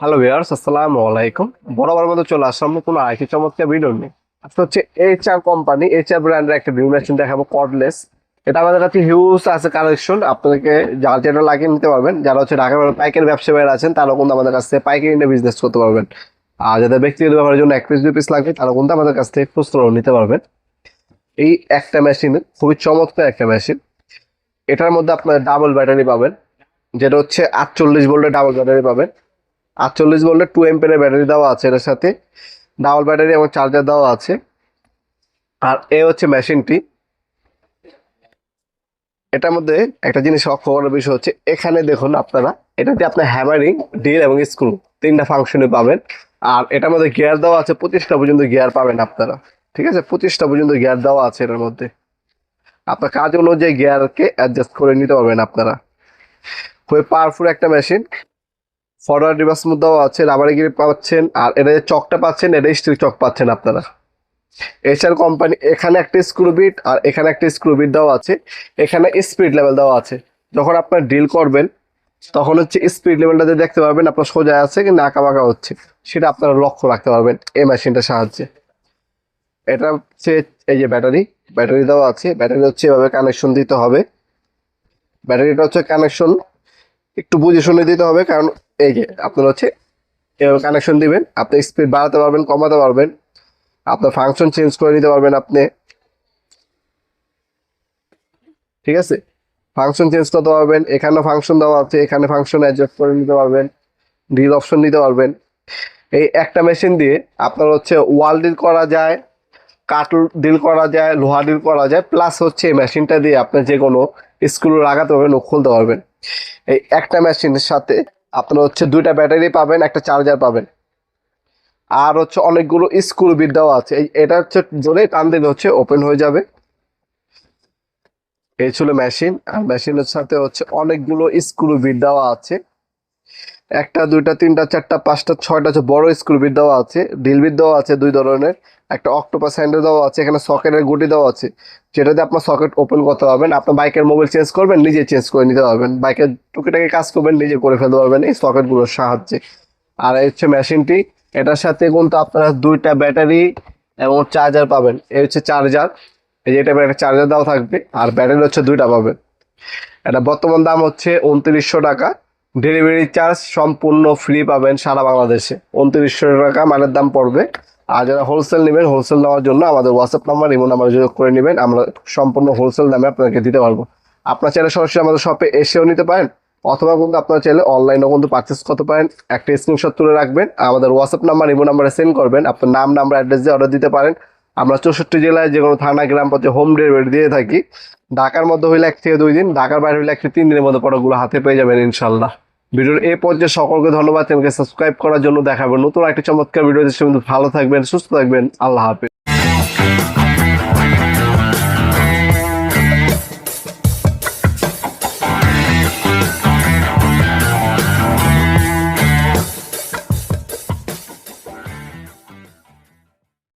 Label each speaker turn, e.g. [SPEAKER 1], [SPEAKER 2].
[SPEAKER 1] Hello viewers, আসসালামু আলাইকুম। বরাবর মতো চলে আসলাম নতুন আরেকটি চমৎকার ভিডিও নিয়ে। আজকে হচ্ছে এইচআর কোম্পানি, এইচআর ব্র্যান্ডের একটা ভিউ মেশিন দেখাবো, কর্ডলেস। এটা আমাদের কাছে হিউজ আছে কালেকশন, আপনাদেরকে যার যেটা লাগিয়ে নিতে পারবেন। যারা হচ্ছে ঢাকার বাইরে পাইকারি ব্যবসায়ীরা আছেন তারাও কিন্তু আমাদের কাছ থেকে পাইকারি নিয়ে বিজনেস করতে পারবেন। আর যাদের ব্যক্তিগত ব্যবহারের জন্য 1 পিস 2 পিস লাগবে তারাও কিন্তু আমাদের কাছ থেকে খুচরো নিতে পারবেন। এই একটা মেশিন খুবই চমৎকার একটা মেশিন। এটার মধ্যে আপনার ডাবল ব্যাটারি পাবেন, যেটা হচ্ছে 48 ভোল্টের ডাবল ব্যাটারি পাবেন। 48 ভোল্টের 2 এম্পিয়ারের ব্যাটারি দেওয়া আছে এটার সাথে, ডাবল ব্যাটারি এবং চার্জার দেওয়া আছে। আর এই হচ্ছে মেশিনটি। এটার মধ্যে একটা জিনিস লক্ষ্য করার বিষয় হচ্ছে, এখানে দেখুন আপনারা, এটাতে আপনার হ্যামারিং, ড্রিল এবং স্ক্রু তিনটা ফাংশনে পাবেন। আর এটার মধ্যে গিয়ার দেওয়া আছে, 25টা পর্যন্ত গিয়ার পাবেন আপনারা। ঠিক আছে, 25টা পর্যন্ত গিয়ার দেওয়া আছে এটার মধ্যে। আপনার কাজ অনুযায়ী গিয়ারকে অ্যাডজাস্ট করে নিতে পারবেন আপনারা। খুবই পাওয়ারফুল একটা মেশিন। ফরওয়ার্ড রিভার্স দেওয়া আছে, রাবারি গ্রিপ পাচ্ছেন। আর এটা যে চকটা পাচ্ছেন, এটা স্টিল চক পাচ্ছেন আপনারা। এইচআর কোম্পানি, এখানে একটা স্ক্রু বিট আর এখানে একটা স্ক্রু বিট দেওয়া আছে। এখানে স্পিড লেভেল দেওয়া আছে। যখন আপনার ড্রিল করবেন তখন হচ্ছে স্পিড লেভেলটাতে দেখতে পারবেন আপনার সোজা আছে কিন্তু আঁকা বাঁকা হচ্ছে, সেটা আপনারা লক্ষ্য রাখতে পারবেন এই মেশিনটার সাহায্যে। এটা হচ্ছে এই যে ব্যাটারি, ব্যাটারি দেওয়া আছে। ব্যাটারি হচ্ছে এভাবে কানেকশন দিতে হবে। ব্যাটারিটা হচ্ছে কানেকশন একটু বুঝে শুনে দিতে হবে, কারণ এই যে আপনার হচ্ছে এভাবে কানেকশন দিবেন, আপনি স্পিড বাড়াতে পারবেন, কমাতে পারবেন, আপনার ফাংশন চেঞ্জ করে নিতে পারবেন আপনি। ঠিক আছে, ফাংশন চেঞ্জ করতে পারবেন। এখানে ফাংশন দেওয়া আছে, এখানে ফাংশন অ্যাডজাস্ট করে নিতে পারবেন, ডিল অপশন নিতে পারবেন। এই একটা মেশিন দিয়ে আপনার হচ্ছে ওয়াল ডিল করা যায়, কাঠ ডিল করা যায়, লোহা ডিল করা যায়, প্লাস হচ্ছে এই মেশিনটা দিয়ে আপনি যে কোনো স্ক্রু লাগাতে পারবেন ও খুলতে পারবেন। এই একটা মেশিনের সাথে আপনার হচ্ছে 2টা ব্যাটারি পাবেন, একটা চার্জার পাবেন। আর হচ্ছে অনেকগুলো স্ক্রু বিট দেওয়া আছে। এটা হচ্ছে ধরে টান দিলে হচ্ছে ওপেন হয়ে যাবে। এই ছিল মেশিন। আর মেশিনের সাথে হচ্ছে অনেকগুলো স্ক্রু বিট দেওয়া আছে। একটা, দুইটা, তিনটা, চারটা, পাঁচটা, ছয়টা হচ্ছে বড় স্ক্রু বিট দেওয়া আছে। ড্রিল বিট দেওয়া আছে 2 ধরনের। একটা অক্টোপাস হ্যান্ডেল দেওয়া আছে। এখানে সকেটের গুটি দেওয়া আছে, যেটাতে আপনার সকেট ওপেন করতে পারবেন। আপনার বাইকের মোবাইল চেঞ্জ করবেন, নিজে চেঞ্জ করে নিতে পারবেন। বাইকের টুকিটাকি কাজ করবেন, নিজে করে ফেলতে পারবেন এই সকেটগুলোর সাহায্যে। আর এই হচ্ছে মেশিনটি। এটার সাথে কিন্তু আপনারা 2টা ব্যাটারি এবং চার্জার পাবেন। এই হচ্ছে চার্জার, এই যে এটা একটা চার্জার দেওয়া থাকবে। আর ব্যাটারি হচ্ছে 2টা পাবেন। এটা বর্তমান দাম হচ্ছে 2900 টাকা। ডেলিভারি চার্জ সম্পূর্ণ ফ্রি পাবেন সারা বাংলাদেশে। 2900 টাকা মালের দাম পড়বে। আর যারা হোলসেল নেবেন, হোলসেল নেওয়ার জন্য আমাদের হোয়াটসঅ্যাপ নাম্বার, ইমো নাম্বার যোগাযোগ করে নেবেন। আমরা সম্পূর্ণ হোলসেল দামে আপনাকে দিতে পারবো। আপনার চাইলে সরাসরি আমাদের শপে এসেও নিতে পারেন, অথবা কিন্তু আপনারা চাইলে অনলাইনেও কিন্তু পারচেস করতে পারেন। একটা স্ক্রিনশট তুলে রাখবেন, আমাদের হোয়াটসঅ্যাপ নাম্বার, ইমো নাম্বারে সেন্ড করবেন। আপনার নাম, নাম্বার, অ্যাড্রেস দিয়ে অর্ডার দিতে পারেন। আমরা 64 জেলায় যে কোনো থানা, গ্রাম পর্যায়ে হোম ডেলিভারি দিয়ে থাকি। ঢাকার মধ্যে হইলে 1 থেকে 2 দিন, ঢাকার বাইরে হইলে 1 থেকে 3 দিনের মধ্যে প্রোডাক্টগুলো হাতে পেয়ে যাবেন ইনশাল্লাহ। ভিডিওর এই পর্যায়ে সকলকে ধন্যবাদ চ্যানেলকে সাবস্ক্রাইব করার জন্য। দেখাবেন নতুন একটি চমৎকার ভিডিও। ভালো থাকবেন, সুস্থ থাকবেন, আল্লাহ হাফেজ।